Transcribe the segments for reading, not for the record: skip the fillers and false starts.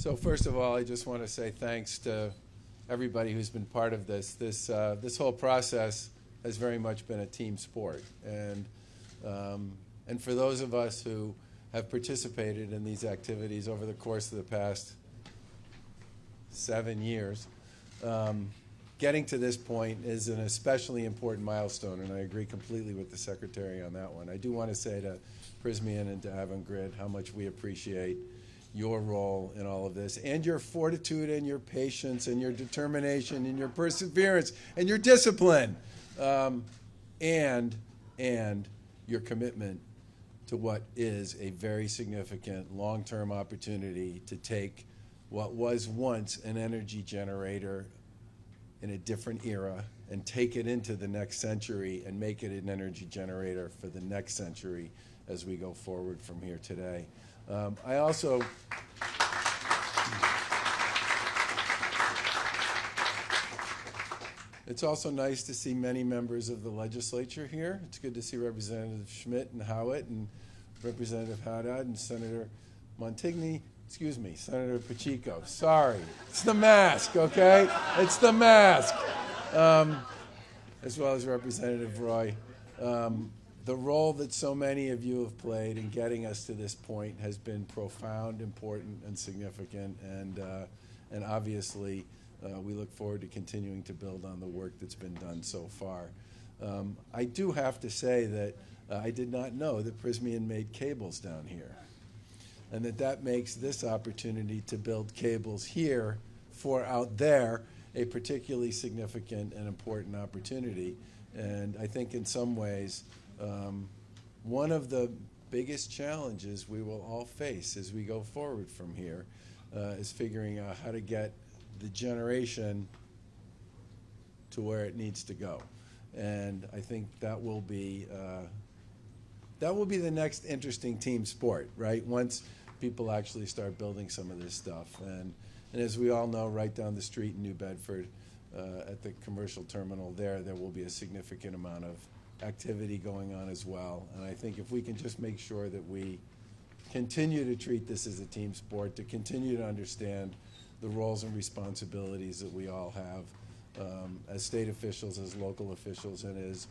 So first of all, I just want to say thanks to everybody who's been part of this. This whole process has very much been a team sport, and for those of us who have participated in these activities over the course of the past 7 years, getting to this point is an especially important milestone, and I agree completely with the Secretary on that one. I do want to say to Prysmian and to Avangrid how much we appreciate your role in all of this, and your fortitude and your patience and your determination and your perseverance and your discipline, and your commitment to what is a very significant long-term opportunity to take what was once an energy generator in a different era and take it into the next century and make it an energy generator for the next century as we go forward from here today. I also It's also nice to see many members of the legislature here. It's good to see Representative Schmidt and Howitt and Representative Haddad and Senator Montigny. Excuse me, Senator Pacheco. Sorry. It's the mask, okay? It's the mask. As well as Representative Roy. The role that so many of you have played in getting us to this point has been profound, important, and significant, and obviously we look forward to continuing to build on the work that's been done so far. I do have to say that I did not know that Prysmian made cables down here, and that makes this opportunity to build cables here for out there a particularly significant and important opportunity. And I think in some ways, one of the biggest challenges we will all face as we go forward from here is figuring out how to get the generation to where it needs to go. And I think that will be the next interesting team sport, right? Once people actually start building some of this stuff. And as we all know, right down the street in New Bedford, at the commercial terminal there will be a significant amount of activity going on as well. And I think if we can just make sure that we continue to treat this as a team sport, to continue to understand the roles and responsibilities that we all have as state officials, as local officials, and as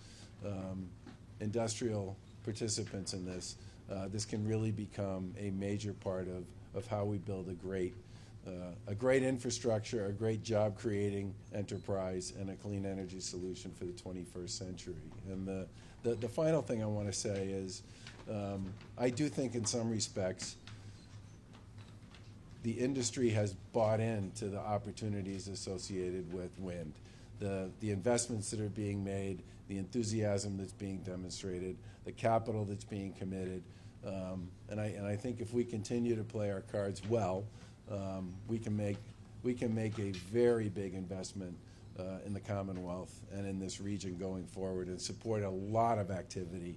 industrial participants in this, this can really become a major part of how we build a great infrastructure, a great job-creating enterprise, and a clean energy solution for the 21st century. And the final thing I want to say is I do think in some respects the industry has bought into the opportunities associated with wind, the investments that are being made, the enthusiasm that's being demonstrated, the capital that's being committed. And I think if we continue to play our cards well, we can make a very big investment in the Commonwealth and in this region going forward, and support a lot of activity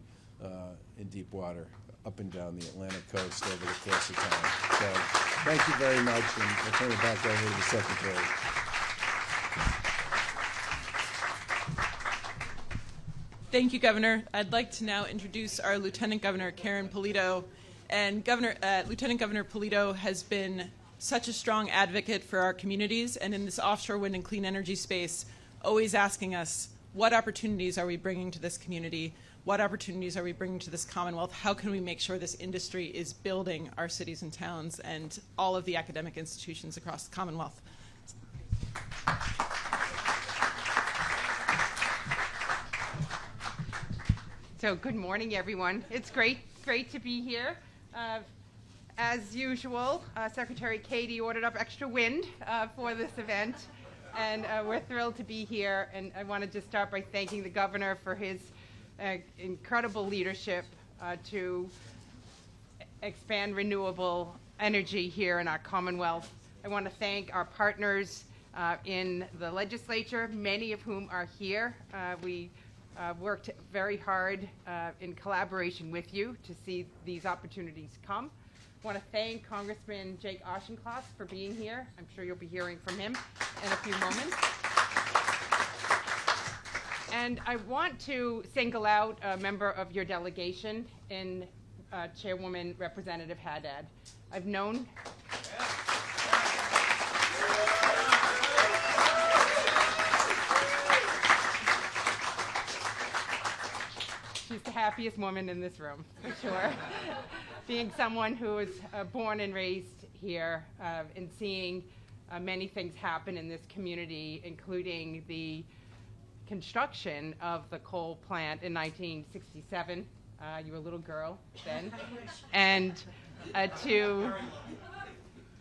in deep water up and down the Atlantic coast over the course of time. So thank you very much, and I'll turn it back over to the Secretary. Thank you, Governor. I'd like to now introduce our Lieutenant Governor, Karen Polito. And Lieutenant Governor Polito has been such a strong advocate for our communities and in this offshore wind and clean energy space, always asking us, what opportunities are we bringing to this community? What opportunities are we bringing to this Commonwealth? How can we make sure this industry is building our cities and towns and all of the academic institutions across the Commonwealth? So good morning, everyone. It's great to be here. As usual, Secretary Katie ordered up extra wind for this event, and we're thrilled to be here. And I want to just start by thanking the governor for his incredible leadership to expand renewable energy here in our Commonwealth. I want to thank our partners in the legislature, many of whom are here. We worked very hard in collaboration with you to see these opportunities come. I want to thank Congressman Jake Auchincloss for being here. I'm sure you'll be hearing from him in a few moments. And I want to single out a member of your delegation in Chairwoman Representative Haddad. I've known... happiest woman in this room, for sure. Being someone who was born and raised here and seeing many things happen in this community, including the construction of the coal plant in 1967. You were a little girl then. And to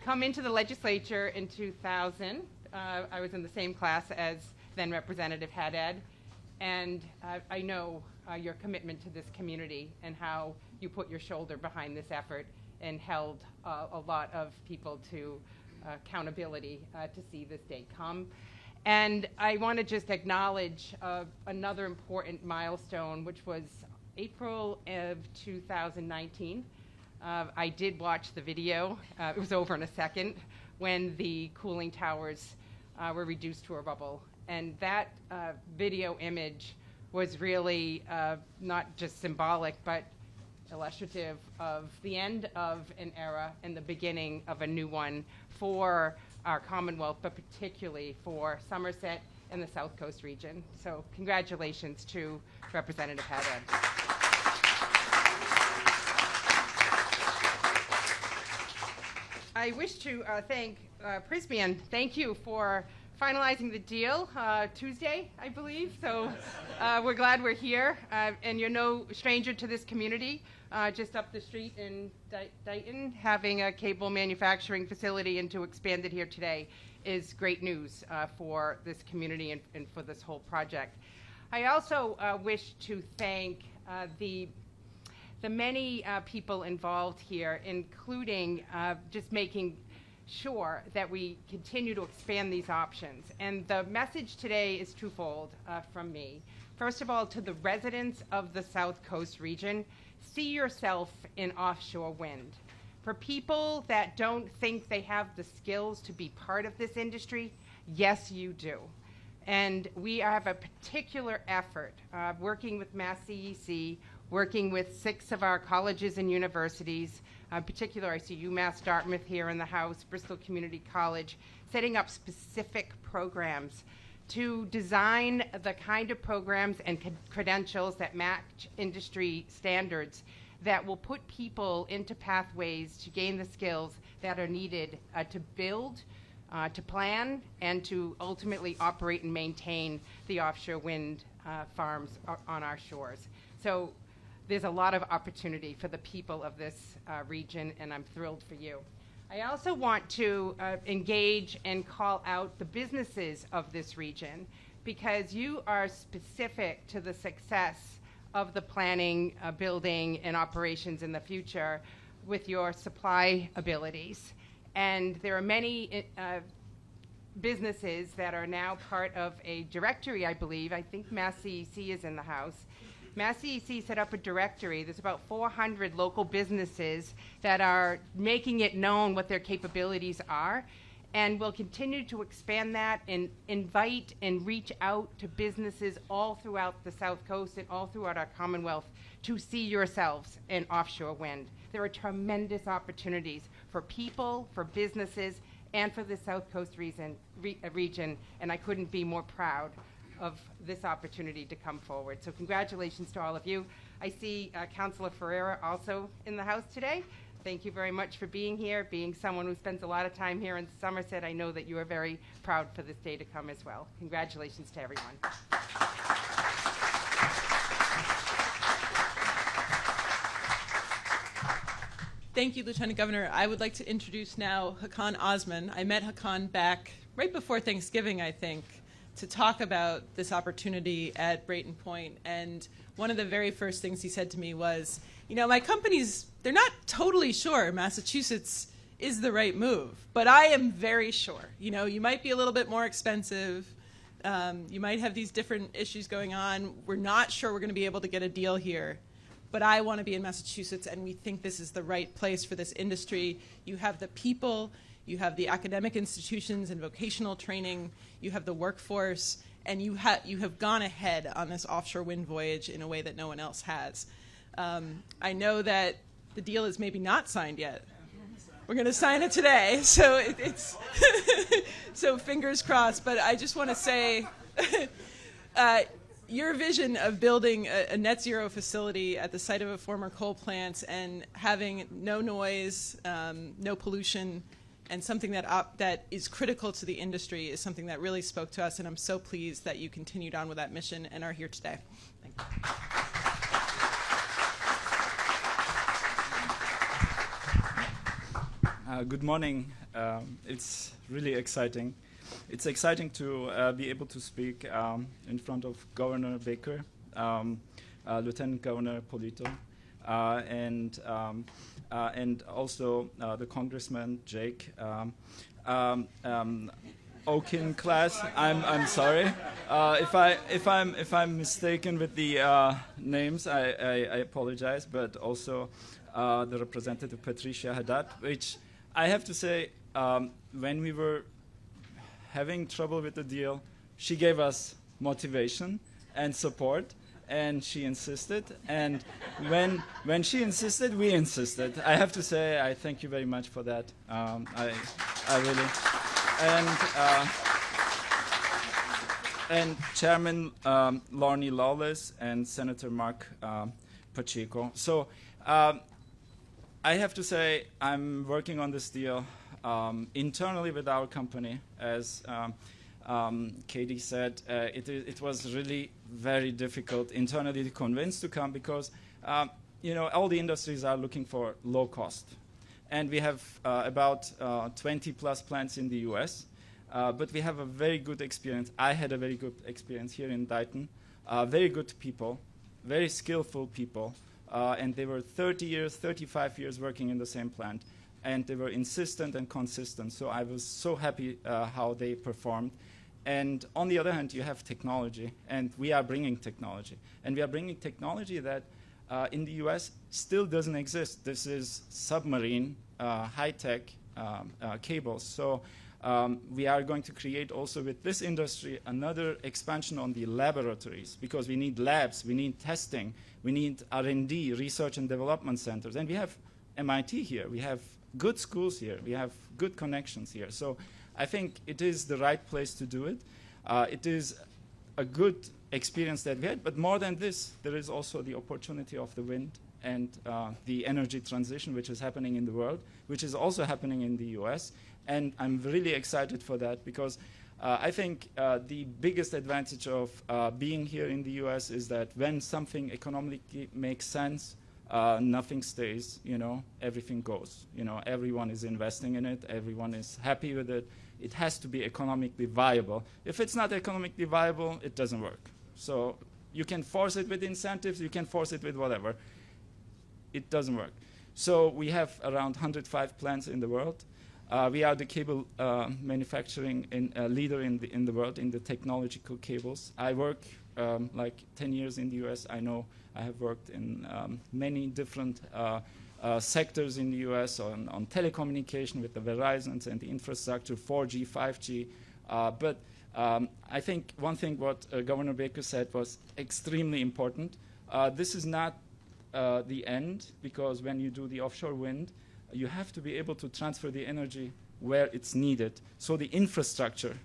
come into the legislature in 2000, I was in the same class as then Representative Haddad, and I know your commitment to this community and how you put your shoulder behind this effort and held a lot of people to accountability to see this day come. And I want to just acknowledge another important milestone, which was April of 2019. I did watch the video. It was over in a second when the cooling towers were reduced to a rubble. And that video image was really not just symbolic, but illustrative of the end of an era and the beginning of a new one for our Commonwealth, but particularly for Somerset and the South Coast region. So congratulations to Representative Haddad. I wish to thank Prisbian. Thank you for finalizing the deal Tuesday, I believe. So we're glad we're here. And you're no stranger to this community. Just up the street in Dighton, having a cable manufacturing facility and to expand it here today is great news for this community and for this whole project. I also wish to thank the many people involved here, including just making sure that we continue to expand these options. And the message today is twofold from me. First of all, to the residents of the South Coast region, see yourself in offshore wind. For people that don't think they have the skills to be part of this industry, yes, you do. And we have a particular effort working with Mass CEC, working with 6 of our colleges and universities. In particular, I see UMass Dartmouth here in the house, Bristol Community College, setting up specific programs to design the kind of programs and credentials that match industry standards that will put people into pathways to gain the skills that are needed to build, to plan, and to ultimately operate and maintain the offshore wind farms on our shores. So there's a lot of opportunity for the people of this region, and I'm thrilled for you. I also want to engage and call out the businesses of this region, because you are specific to the success of the planning, building, and operations in the future with your supply abilities. And there are many businesses that are now part of a directory, I believe. I think Mass CEC is in the house. Mass CEC set up a directory. There's about 400 local businesses that are making it known what their capabilities are, and we'll continue to expand that and invite and reach out to businesses all throughout the South Coast and all throughout our Commonwealth to see yourselves in offshore wind. There are tremendous opportunities for people, for businesses, and for the South Coast region, and I couldn't be more proud of this opportunity to come forward. So congratulations to all of you. I see Councillor Ferreira also in the house today. Thank you very much for being here. Being someone who spends a lot of time here in Somerset, I know that you are very proud for this day to come as well. Congratulations to everyone. Thank you, Lieutenant Governor. I would like to introduce now Hakan Osman. I met Hakan back right before Thanksgiving, I think, to talk about this opportunity at Brayton Point. And one of the very first things he said to me was, you know, my companies, they're not totally sure Massachusetts is the right move, but I am very sure. You know, you might be a little bit more expensive. You might have these different issues going on. We're not sure we're going to be able to get a deal here, but I want to be in Massachusetts, and we think this is the right place for this industry. You have the people, you have the academic institutions and vocational training, you have the workforce, and you have gone ahead on this offshore wind voyage in a way that no one else has. I know that the deal is maybe not signed yet. We're going to sign it today, so it's so fingers crossed. But I just want to say, your vision of building a net zero facility at the site of a former coal plant and having no noise, no pollution, and something that is critical to the industry is something that really spoke to us, and I'm so pleased that you continued on with that mission and are here today. Thank you. Good morning. It's really exciting. It's exciting to be able to speak in front of Governor Baker, Lieutenant Governor Polito, and also the Congressman Jake. Oaken class. I'm sorry if I'm mistaken with the names. I apologize, but also the Representative Patricia Haddad, which I have to say, when we were having trouble with the deal, she gave us motivation and support, and she insisted. And when she insisted, we insisted. I have to say, I thank you very much for that. I really. And Chairman Lorne Lawless and Senator Mark Pacheco. So I have to say, I'm working on this deal internally with our company. As Katie said, it was really very difficult internally to convince to come because all the industries are looking for low cost. And we have about 20 plus plants in the US, but we have a very good experience. I had a very good experience here in Dayton. Very good people, very skillful people, and they were 30 years, 35 years working in the same plant. And they were insistent and consistent, so I was so happy how they performed. And on the other hand, you have technology, and we are bringing technology. And we are bringing technology that in the US still doesn't exist. This is submarine, high-tech cables. So we are going to create also with this industry another expansion on the laboratories, because we need labs, we need testing, we need R&D, research and development centers. And we have MIT here, we have good schools here, we have good connections here. So I think it is the right place to do it. It is a good experience that we had, but more than this, there is also the opportunity of the wind and the energy transition which is happening in the world, which is also happening in the US. And I'm really excited for that because I think the biggest advantage of being here in the US is that when something economically makes sense, nothing stays, everything goes. Everyone is investing in it, everyone is happy with it. It has to be economically viable. If it's not economically viable, it doesn't work. So you can force it with incentives, you can force it with whatever. It doesn't work. So we have around 105 plants in the world. We are the cable manufacturing leader in the world in the technological cables. I work like 10 years in the US. I know I have worked in many different sectors in the US on telecommunication with the Verizons and the infrastructure, 4G, 5G. But I think one thing what Governor Baker said was extremely important. This is not the end, because when you do the offshore wind, you have to be able to transfer the energy where it's needed. So the infrastructure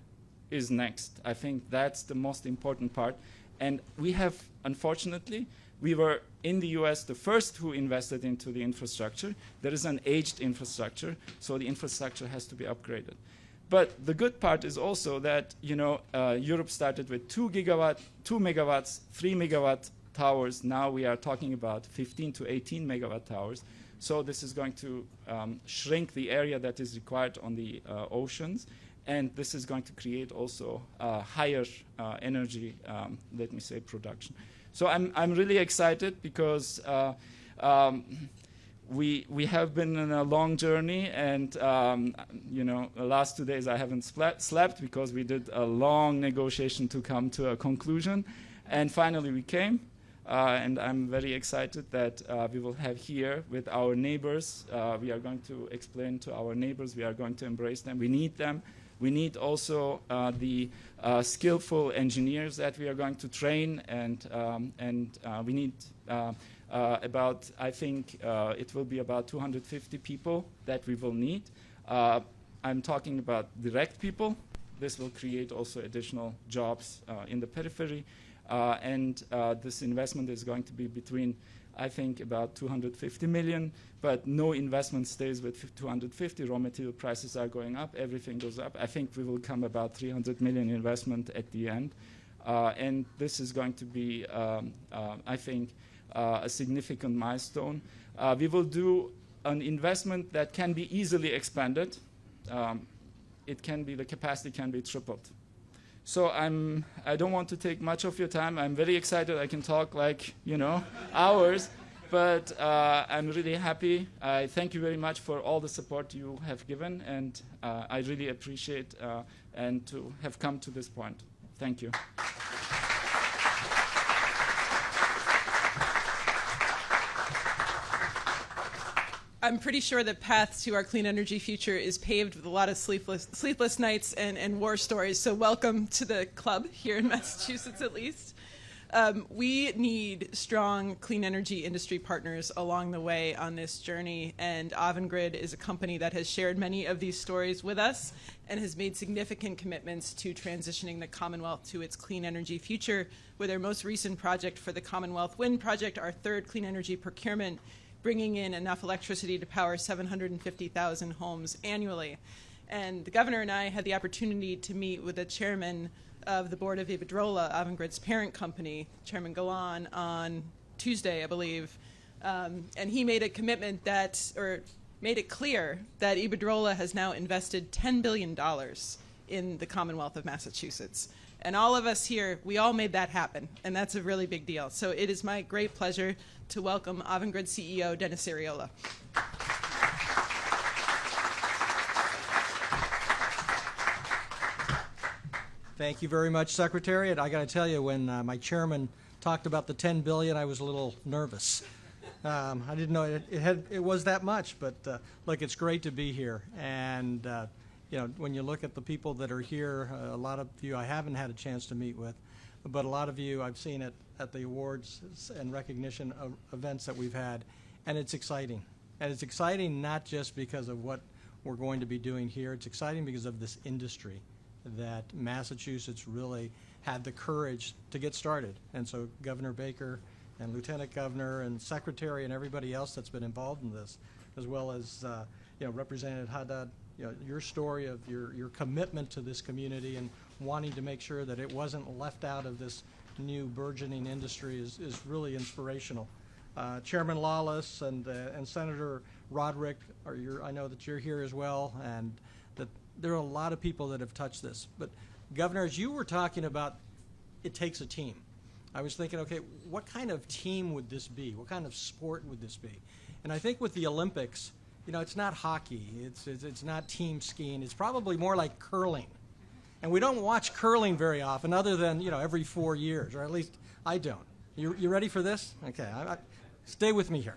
is next. I think that's the most important part. And we have, unfortunately, we were in the US the first who invested into the infrastructure. There is an aged infrastructure, so the infrastructure has to be upgraded. But the good part is also that Europe started with 2 megawatts, 3 megawatt towers. Now we are talking about 15 to 18 megawatt towers. So this is going to shrink the area that is required on the oceans, and this is going to create also higher energy, let me say, production. So I'm really excited because we have been on a long journey, and the last 2 days I haven't slept because we did a long negotiation to come to a conclusion, and finally we came. And I'm very excited that we will have here with our neighbors. We are going to explain to our neighbors. We are going to embrace them. We need them. We need also the skillful engineers that we are going to train, and we need about, I think it will be about 250 people that we will need. I'm talking about direct people. This will create also additional jobs in the periphery. and this investment is going to be between, I think, about 250 million, but no investment stays with 250. Raw material prices are going up, everything goes up. I think we will come about 300 million investment at the end. And this is going to be, I think, a significant milestone. We will do an investment that can be easily expanded. The capacity can be tripled. So I don't want to take much of your time. I'm very excited. I can talk like, hours, but I'm really happy. I thank you very much for all the support you have given, and I really appreciate and to have come to this point. Thank you. I'm pretty sure the path to our clean energy future is paved with a lot of sleepless nights and war stories. So welcome to the club here in Massachusetts, at least. We need strong clean energy industry partners along the way on this journey, and Avangrid is a company that has shared many of these stories with us and has made significant commitments to transitioning the Commonwealth to its clean energy future, with our most recent project for the Commonwealth Wind Project, our third clean energy procurement, bringing in enough electricity to power 750,000 homes annually. And the governor and I had the opportunity to meet with the chairman of the board of Iberdrola, Avangrid's parent company, Chairman Galan, on Tuesday, I believe. And he made a commitment made it clear that Iberdrola has now invested $10 billion in the Commonwealth of Massachusetts. And all of us here, we all made that happen, and that's a really big deal. So it is my great pleasure to welcome Avangrid CEO Dennis Arriola. Thank you very much, Secretary. And I got to tell you, when my chairman talked about the $10 billion, I was a little nervous. I didn't know it was that much, but look, it's great to be here. And when you look at the people that are here, a lot of you I haven't had a chance to meet with, but a lot of you I've seen at the awards and recognition of events that we've had, and it's exciting. And it's exciting not just because of what we're going to be doing here. It's exciting because of this industry that Massachusetts really had the courage to get started. And so Governor Baker and Lieutenant Governor and Secretary and everybody else that's been involved in this, as well as Representative Haddad, your story of your commitment to this community and wanting to make sure that it wasn't left out of this new burgeoning industry is really inspirational. Chairman Lawless and Senator Roderick, I know that you're here as well, and that there are a lot of people that have touched this. But Governor, as you were talking about, it takes a team. I was thinking, okay, what kind of team would this be? What kind of sport would this be? And I think with the Olympics, it's not hockey, it's not team skiing, it's probably more like curling. And we don't watch curling very often, other than every 4 years, or at least I don't. You ready for this? Okay, stay with me here.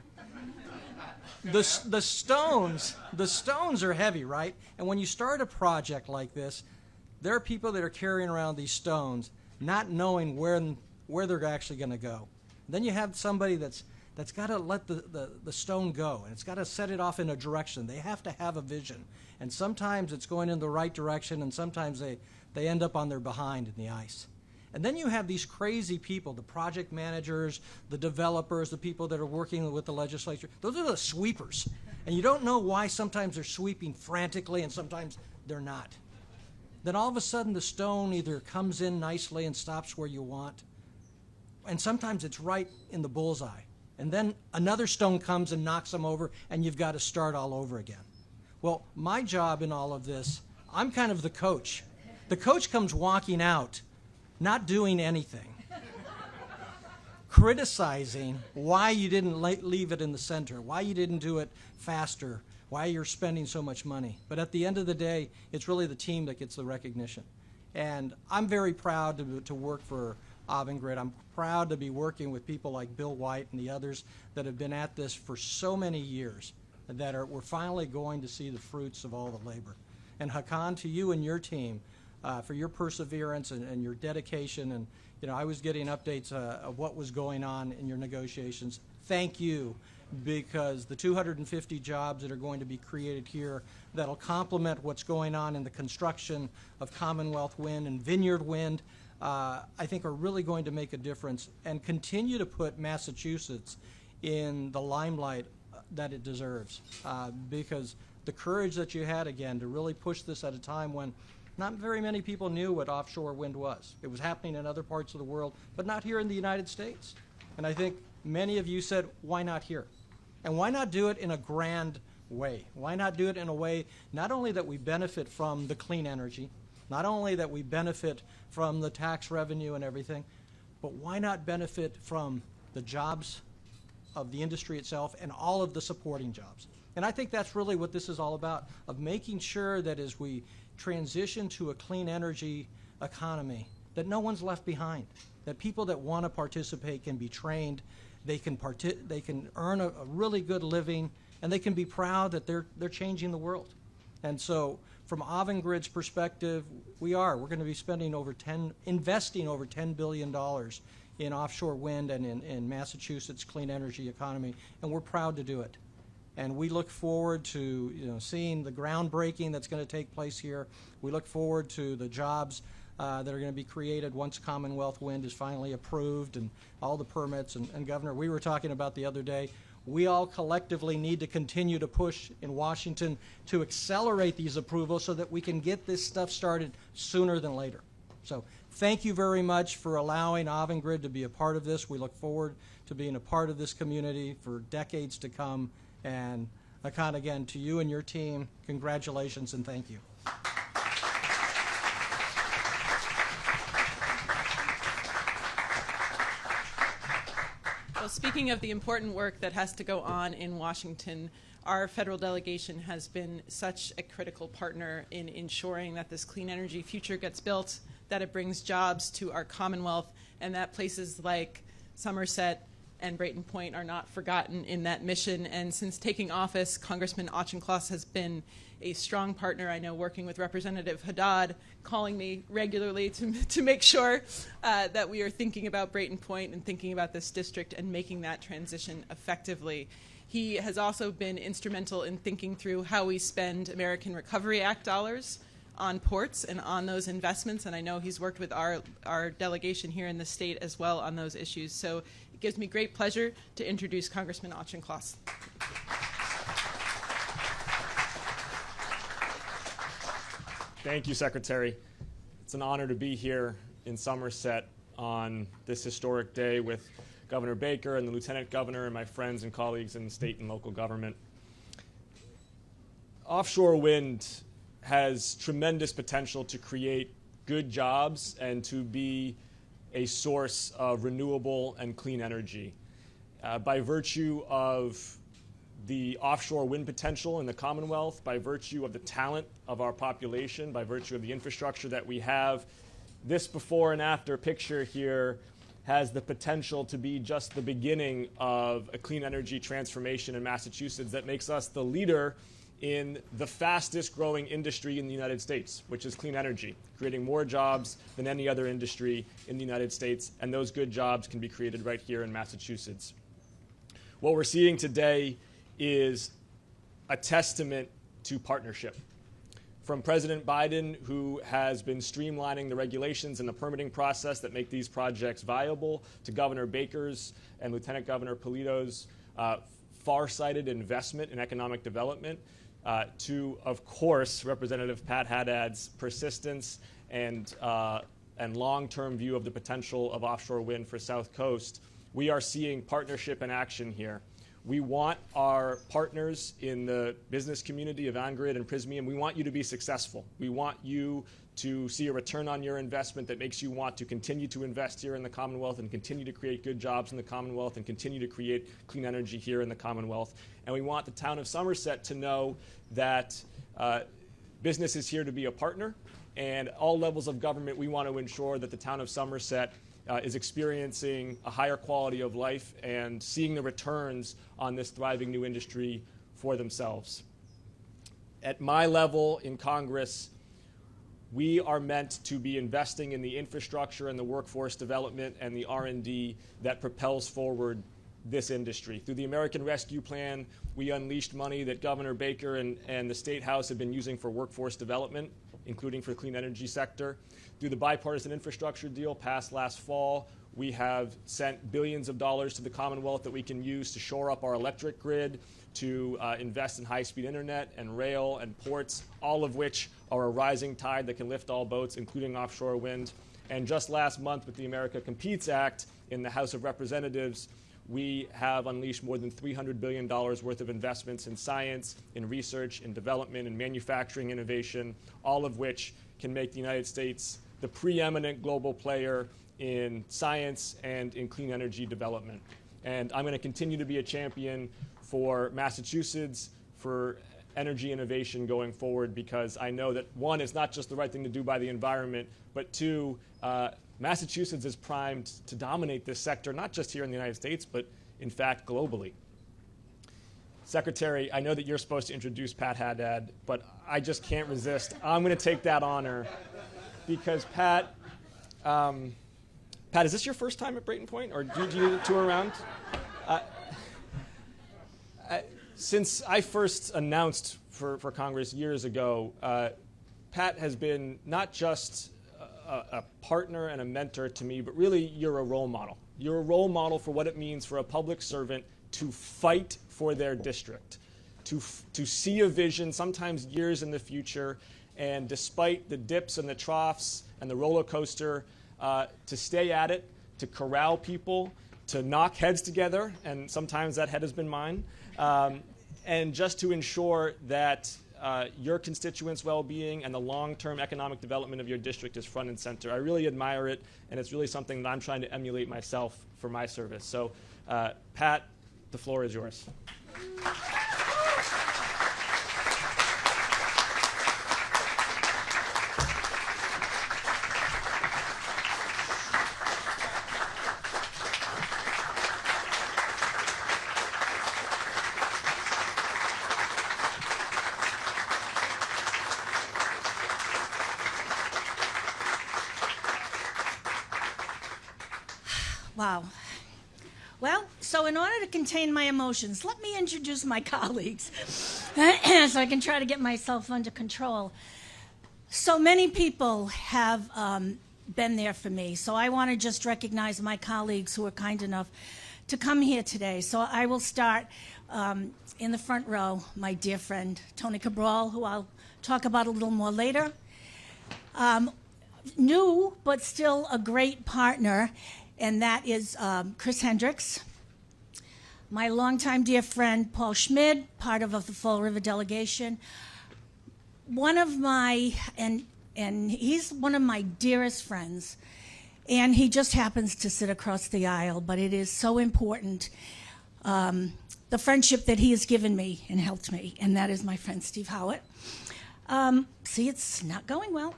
The stones are heavy, right? And when you start a project like this, there are people that are carrying around these stones, not knowing where they're actually going to go. Then you have somebody that's got to let the stone go, and it's got to set it off in a direction. They have to have a vision. And sometimes it's going in the right direction, and sometimes they end up on their behind in the ice. And then you have these crazy people, the project managers, the developers, the people that are working with the legislature. Those are the sweepers. And you don't know why sometimes they're sweeping frantically and sometimes they're not. Then all of a sudden the stone either comes in nicely and stops where you want, and sometimes it's right in the bullseye. And then another stone comes and knocks them over, and you've got to start all over again. Well, my job in all of this, I'm kind of the coach. The coach comes walking out, not doing anything, criticizing why you didn't leave it in the center, why you didn't do it faster, why you're spending so much money. But at the end of the day, it's really the team that gets the recognition. And I'm very proud to work for Avangrid. I'm proud to be working with people like Bill White and the others that have been at this for so many years, that we're finally going to see the fruits of all the labor. And Hakan, to you and your team, for your perseverance and your dedication. And I was getting updates of what was going on in your negotiations. Thank you, because the 250 jobs that are going to be created here that'll complement what's going on in the construction of Commonwealth Wind and Vineyard Wind, I think are really going to make a difference and continue to put Massachusetts in the limelight that it deserves, because the courage that you had, again, to really push this at a time when not very many people knew what offshore wind was. It was happening in other parts of the world, but not here in the United States. And I think many of you said, why not here? And why not do it in a grand way? Why not do it in a way not only that we benefit from the clean energy, not only that we benefit from the tax revenue and everything, but why not benefit from the jobs of the industry itself and all of the supporting jobs? And I think that's really what this is all about, of making sure that as we transition to a clean energy economy, that no one's left behind, that people that want to participate can be trained, they can earn a really good living, and they can be proud that they're changing the world. And so from Avangrid's perspective, we're going to be investing over $10 billion in offshore wind and in Massachusetts' clean energy economy, and we're proud to do it. And we look forward to seeing the groundbreaking that's going to take place here. We look forward to the jobs that are going to be created once Commonwealth Wind is finally approved and all the permits. And Governor, we were talking about the other day, we all collectively need to continue to push in Washington to accelerate these approvals so that we can get this stuff started sooner than later. So thank you very much for allowing Avangrid to be a part of this. We look forward to being a part of this community for decades to come. And Akan, again, to you and your team, congratulations and thank you. Well, speaking of the important work that has to go on in Washington, our federal delegation has been such a critical partner in ensuring that this clean energy future gets built, that it brings jobs to our Commonwealth, and that places like Somerset and Brayton Point are not forgotten in that mission. And since taking office, Congressman Auchincloss has been a strong partner. I know, working with Representative Haddad, calling me regularly to make sure that we are thinking about Brayton Point and thinking about this district and making that transition effectively. He has also been instrumental in thinking through how we spend American Recovery Act dollars on ports and on those investments, and I know he's worked with our delegation here in the state as well on those issues. So it gives me great pleasure to introduce Congressman Auchincloss. Thank you, Secretary. It's an honor to be here in Somerset on this historic day with Governor Baker and the Lieutenant Governor and my friends and colleagues in the state and local government. Offshore wind has tremendous potential to create good jobs and to be a source of renewable and clean energy. By virtue of the offshore wind potential in the Commonwealth, by virtue of the talent of our population, by virtue of the infrastructure that we have, this before and after picture here has the potential to be just the beginning of a clean energy transformation in Massachusetts that makes us the leader in the fastest growing industry in the United States, which is clean energy, creating more jobs than any other industry in the United States, and those good jobs can be created right here in Massachusetts. What we're seeing today is a testament to partnership. From President Biden, who has been streamlining the regulations and the permitting process that make these projects viable, to Governor Baker's and Lieutenant Governor Polito's far-sighted investment in economic development, to, of course, Representative Pat Haddad's persistence and long-term view of the potential of offshore wind for South Coast, we are seeing partnership in action here. We want our partners in the business community of Avangrid and Prysmian, we want you to be successful. We want you to see a return on your investment that makes you want to continue to invest here in the Commonwealth and continue to create good jobs in the Commonwealth and continue to create clean energy here in the Commonwealth. And we want the town of Somerset to know that business is here to be a partner, and all levels of government, we want to ensure that the town of Somerset is experiencing a higher quality of life and seeing the returns on this thriving new industry for themselves. At my level in Congress, we are meant to be investing in the infrastructure and the workforce development and the R&D that propels forward this industry. Through the American Rescue Plan, we unleashed money that Governor Baker and the State House have been using for workforce development including for the clean energy sector. Through the bipartisan infrastructure deal passed last fall, we have sent billions of dollars to the Commonwealth that we can use to shore up our electric grid, to invest in high-speed internet and rail and ports, all of which are a rising tide that can lift all boats, including offshore wind. And just last month with the America Competes Act in the House of Representatives, we have unleashed more than $300 billion worth of investments in science, in research, in development, in manufacturing innovation, all of which can make the United States the preeminent global player in science and in clean energy development. And I'm going to continue to be a champion for Massachusetts, for energy innovation going forward, because I know that, one, it's not just the right thing to do by the environment, but two, Massachusetts is primed to dominate this sector, not just here in the United States, but in fact globally. Secretary, I know that you're supposed to introduce Pat Haddad, but I just can't resist. I'm going to take that honor because Pat, is this your first time at Brayton Point, or do you tour around? Since I first announced for Congress years ago, Pat has been not just a partner and a mentor to me, but really you're a role model. You're a role model for what it means for a public servant to fight for their district, to see a vision, sometimes years in the future, and despite the dips and the troughs and the roller coaster, to stay at it, to corral people, to knock heads together, and sometimes that head has been mine, and just to ensure that your constituents' well-being and the long-term economic development of your district is front and center. I really admire it, and it's really something that I'm trying to emulate myself for my service. So, Pat, the floor is yours. Wow. Well, so in order to contain my emotions, let me introduce my colleagues so I can try to get myself under control. So many people have been there for me, so I want to just recognize my colleagues who are kind enough to come here today. So I will start in the front row, my dear friend, Tony Cabral, who I'll talk about a little more later. New, but still a great partner, and that is Chris Hendricks. My longtime dear friend, Paul Schmid, part of the Fall River delegation. One of my, and he's one of my dearest friends, and he just happens to sit across the aisle, but it is so important, the friendship that he has given me and helped me, and that is my friend Steve Howitt. See, it's not going well.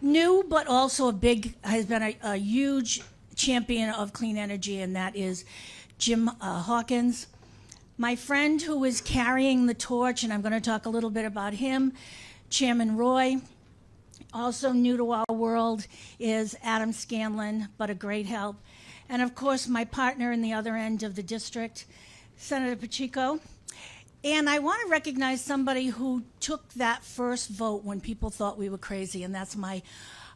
New, but also has been a huge champion of clean energy, and that is Jim Hawkins. My friend who is carrying the torch, and I'm going to talk a little bit about him, Chairman Roy. Also new to our world is Adam Scanlon, but a great help. And of course, my partner in the other end of the district, Senator Pacheco. And I want to recognize somebody who took that first vote when people thought we were crazy, and that's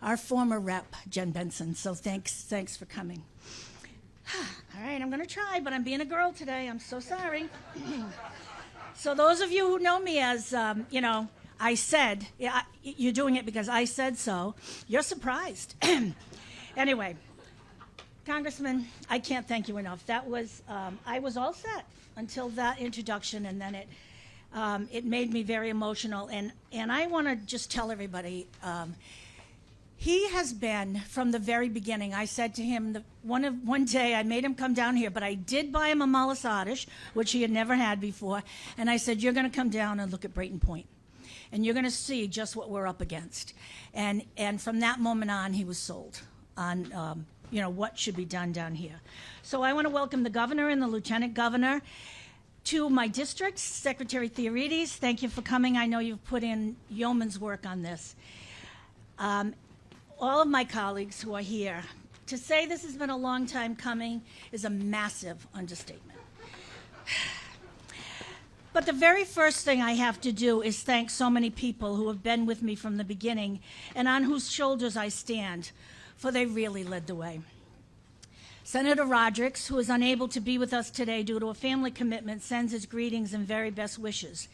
our former rep, Jen Benson. So thanks for coming. All right, I'm going to try, but I'm being a girl today. I'm so sorry. So those of you who know me as, I said, you're doing it because I said so, you're surprised. Anyway, Congressman, I can't thank you enough. That was, I was all set until that introduction, and then it made me very emotional. And I want to just tell everybody, he has been from the very beginning. I said to him one day I made him come down here, but I did buy him a Malasadish, which he had never had before, and I said, you're going to come down and look at Brayton Point, and you're going to see just what we're up against. And from that moment on, he was sold on what should be done down here. So I want to welcome the governor and the lieutenant governor to my district. Secretary Theorides, thank you for coming. I know you've put in yeoman's work on this. All of my colleagues who are here, to say this has been a long time coming is a massive understatement. But the very first thing I have to do is thank so many people who have been with me from the beginning and on whose shoulders I stand, for they really led the way. Senator Rodericks, who is unable to be with us today due to a family commitment, sends his greetings and very best wishes.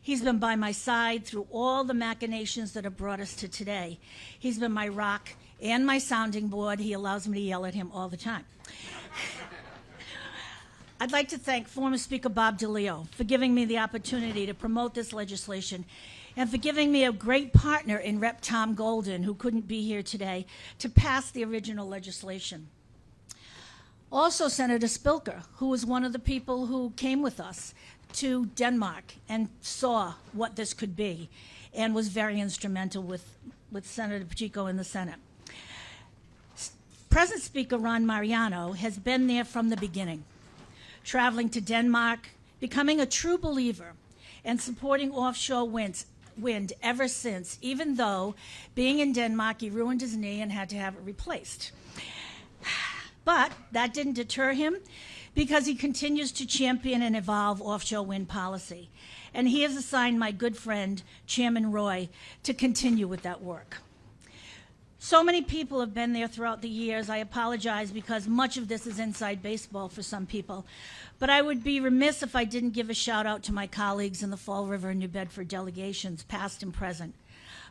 He's been by my side through all the machinations that have brought us to today. He's been my rock and my sounding board. He allows me to yell at him all the time. I'd like to thank former Speaker Bob DeLeo for giving me the opportunity to promote this legislation and for giving me a great partner in Rep. Tom Golden, who couldn't be here today, to pass the original legislation. Also, Senator Spilker, who was one of the people who came with us to Denmark and saw what this could be and was very instrumental with Senator Pacheco in the Senate. Present Speaker Ron Mariano has been there from the beginning, traveling to Denmark, becoming a true believer, and supporting offshore wind ever since, even though being in Denmark, he ruined his knee and had to have it replaced. But that didn't deter him, because he continues to champion and evolve offshore wind policy. And he has assigned my good friend, Chairman Roy, to continue with that work. So many people have been there throughout the years. I apologize because much of this is inside baseball for some people. But I would be remiss if I didn't give a shout out to my colleagues in the Fall River and New Bedford delegations, past and present.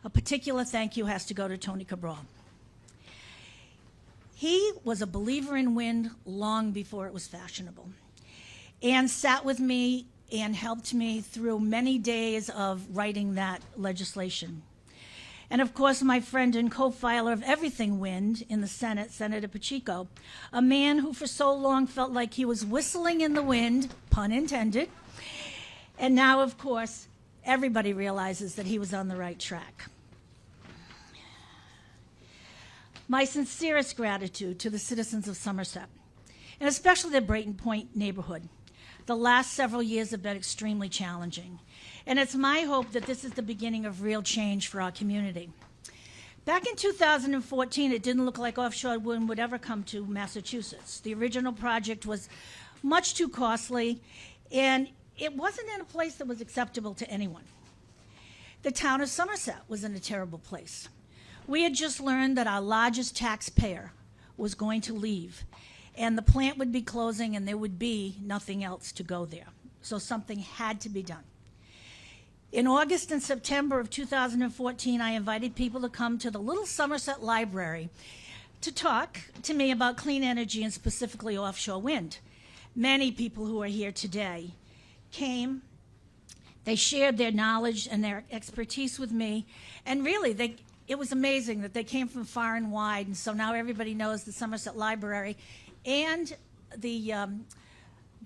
A particular thank you has to go to Tony Cabral. He was a believer in wind long before it was fashionable, and sat with me and helped me through many days of writing that legislation. And of course, my friend and co-filer of everything wind in the Senate, Senator Pacheco, a man who for so long felt like he was whistling in the wind, pun intended, and now, of course, everybody realizes that he was on the right track. My sincerest gratitude to the citizens of Somerset, and especially the Brayton Point neighborhood. The last several years have been extremely challenging, and it's my hope that this is the beginning of real change for our community. Back in 2014, it didn't look like offshore wind would ever come to Massachusetts. The original project was much too costly, and it wasn't in a place that was acceptable to anyone. The town of Somerset was in a terrible place. We had just learned that our largest taxpayer was going to leave, and the plant would be closing, and there would be nothing else to go there. So something had to be done. In August and September of 2014, I invited people to come to the Little Somerset Library to talk to me about clean energy and specifically offshore wind. Many people who are here today came. They shared their knowledge and their expertise with me, and really, it was amazing that they came from far and wide, and so now everybody knows the Somerset Library and the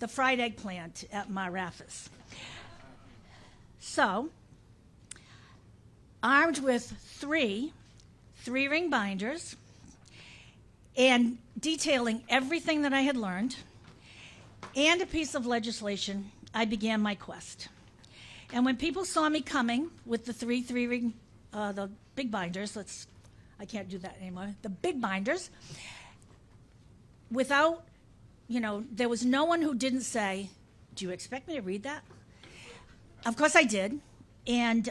fried eggplant at Marafis. So, armed with three-ring binders and detailing everything that I had learned and a piece of legislation, I began my quest. And when people saw me coming with the three-ring the big binders, I can't do that anymore, the big binders, without, there was no one who didn't say, do you expect me to read that? Of course I did. And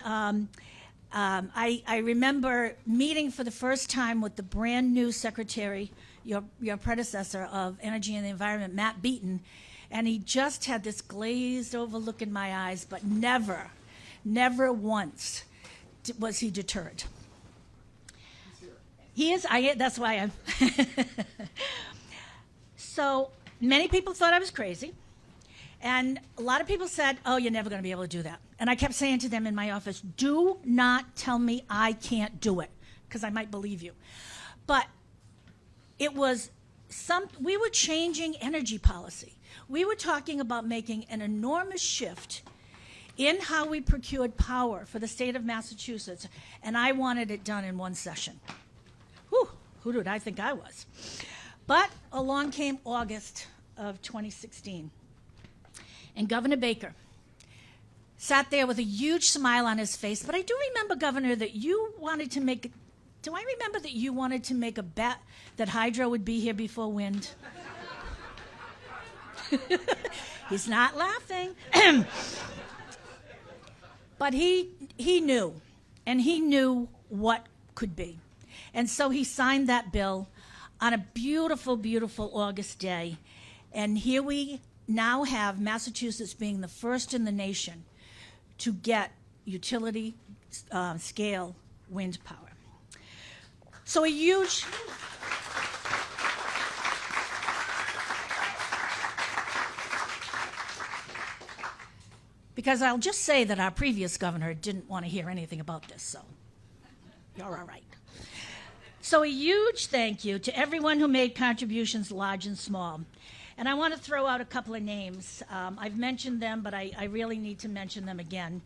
I remember meeting for the first time with the brand new secretary, your predecessor of Energy and the Environment, Matt Beaton, and he just had this glazed over look in my eyes, but never once was he deterred. He is. That's why I'm. So many people thought I was crazy, and a lot of people said, "Oh, you're never going to be able to do that." And I kept saying to them in my office, "Do not tell me I can't do it, because I might believe you." But it was we were changing energy policy. We were talking about making an enormous shift in how we procured power for the state of Massachusetts, and I wanted it done in one session. Whew, who did I think I was? But along came August of 2016, and Governor Baker sat there with a huge smile on his face. But I do remember, Governor, that you wanted to make, do I remember that you wanted to make a bet that hydro would be here before wind? He's not laughing. But he knew, and he knew what could be. And so he signed that bill on a beautiful, beautiful August day. And here we now have Massachusetts being the first in the nation to get utility scale wind power. So a huge... Because I'll just say that our previous governor didn't want to hear anything about this, so you're all right. So a huge thank you to everyone who made contributions large and small. And I want to throw out a couple of names. I've mentioned them, but I really need to mention them again.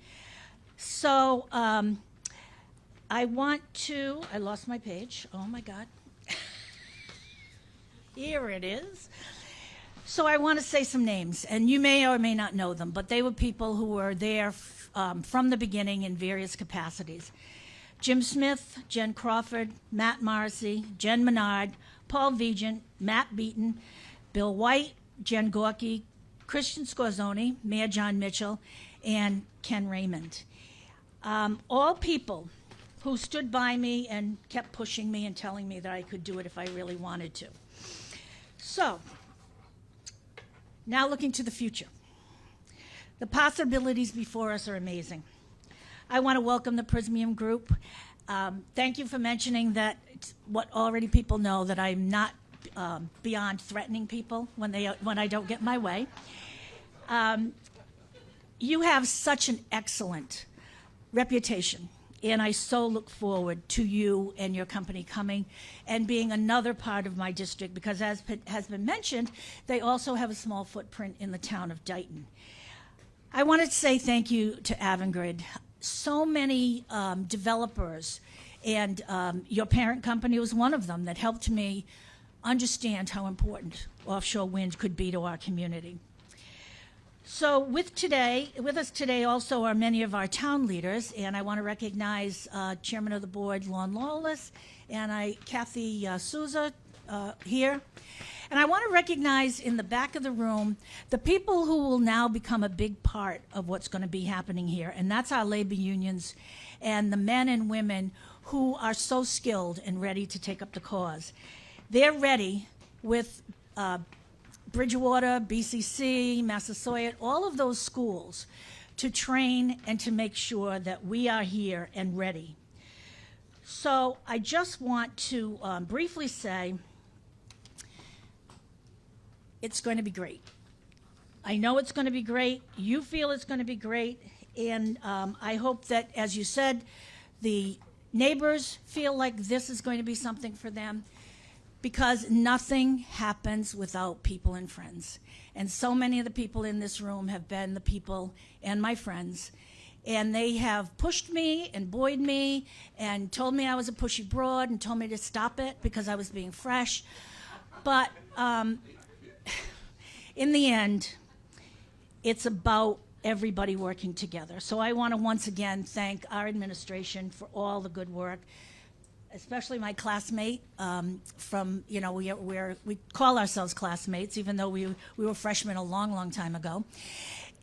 So I want to, I lost my page. Oh my God. Here it is. So I want to say some names, and you may or may not know them, but they were people who were there from the beginning in various capacities. Jim Smith, Jen Crawford, Matt Morrissey, Jen Menard, Paul Vigent, Matt Beaton, Bill White, Jen Gorky, Christian Scorzoni, Mayor John Mitchell, and Ken Raymond. All people who stood by me and kept pushing me and telling me that I could do it if I really wanted to. So, now looking to the future. The possibilities before us are amazing. I want to welcome the Prismium Group. Thank you for mentioning that what already people know, that I'm not beyond threatening people when I don't get my way. You have such an excellent reputation, and I so look forward to you and your company coming and being another part of my district, because as has been mentioned, they also have a small footprint in the town of Dayton. I wanted to say thank you to Avangrid. So many developers, and your parent company was one of them that helped me understand how important offshore wind could be to our community. So with us today also are many of our town leaders, and I want to recognize Chairman of the Board, Lon Lawless, and Kathy Souza here. And I want to recognize in the back of the room the people who will now become a big part of what's going to be happening here, and that's our labor unions and the men and women who are so skilled and ready to take up the cause. They're ready with Bridgewater, BCC, Massasoit, all of those schools to train and to make sure that we are here and ready. So I just want to briefly say it's going to be great. I know it's going to be great. You feel it's going to be great. And I hope that, as you said, the neighbors feel like this is going to be something for them, because nothing happens without people and friends. And so many of the people in this room have been the people and my friends. And they have pushed me and buoyed me and told me I was a pushy broad and told me to stop it because I was being fresh. But in the end, it's about everybody working together. So I want to once again thank our administration for all the good work, especially my classmate from, we call ourselves classmates, even though we were freshmen a long, long time ago.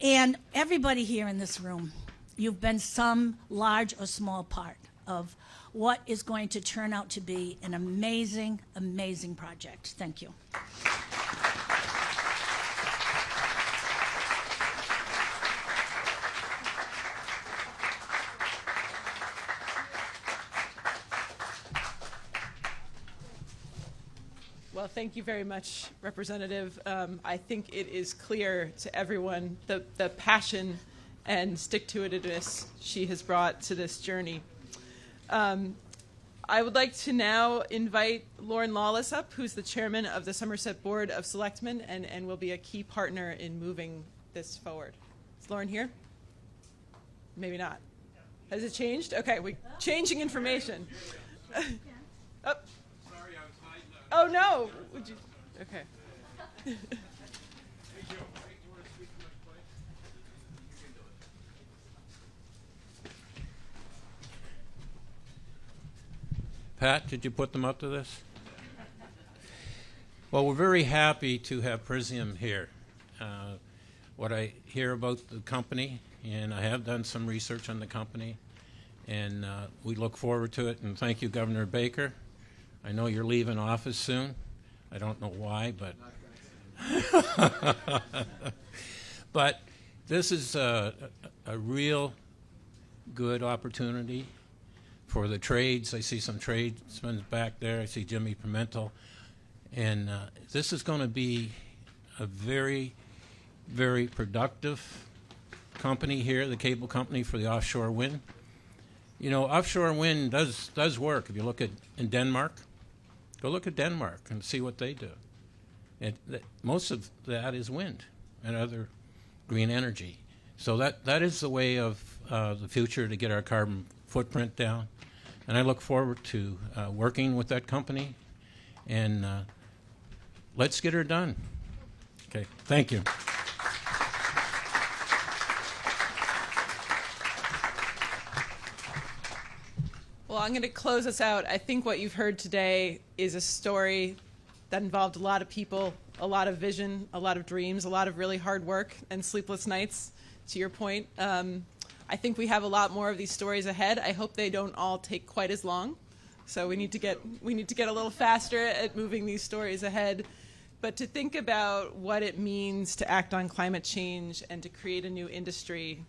And everybody here in this room, you've been some large or small part of what is going to turn out to be an amazing, amazing project. Thank you. Well, thank you very much, Representative. I think it is clear to everyone the passion and stick-to-itiveness she has brought to this journey. I would like to now invite Lauren Lawless up, who's the chairman of the Somerset Board of Selectmen and will be a key partner in moving this forward. Is Lauren here? Maybe not. Has it changed? Okay, we're changing information. Oh. Oh, no. Would you? Okay. Pat, did you put them up to this? Well, we're very happy to have Prisium here. What I hear about the company and I have done some research on the company, and we look forward to it. And thank you, Governor Baker. I know you're leaving office soon. I don't know why, but but this is a real good opportunity for the trades. I see some tradesmen back there. I see Jimmy Pimentel. And this is going to be a very, very productive company here, the cable company for the offshore wind. You know, offshore wind does work. If you look at in Denmark, go look at Denmark and see what they do. Most of that is wind and other green energy. So that is the way of the future to get our carbon footprint down. And I look forward to working with that company. And let's get her done. Okay, thank you. Well, I'm going to close us out. I think what you've heard today is a story that involved a lot of people, a lot of vision, a lot of dreams, a lot of really hard work and sleepless nights, to your point. I think we have a lot more of these stories ahead. I hope they don't all take quite as long. So we need to get a little faster at moving these stories ahead. But to think about what it means to act on climate change and to create a new industry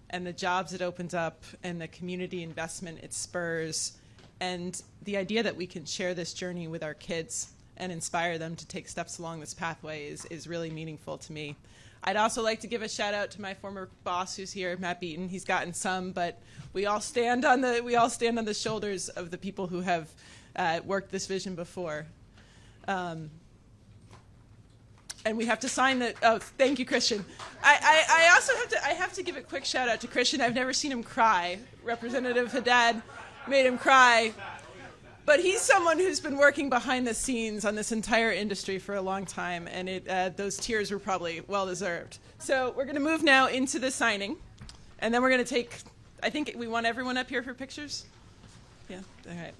and the jobs it opens up and the community investment it spurs and the idea that we can share this journey with our kids and inspire them to take steps along this pathway is really meaningful to me. I'd also like to give a shout out to my former boss who's here, Matt Beaton. He's gotten some, but we all stand on the shoulders of the people who have worked this vision before. And we have to sign the. Oh, thank you, Christian. I also have to give a quick shout out to Christian. I've never seen him cry. Representative Haddad made him cry. But he's someone who's been working behind the scenes on this entire industry for a long time, and those tears were probably well-deserved. So we're going to move now into the signing, and then we're going to take, I think we want everyone up here for pictures? Yeah, all right.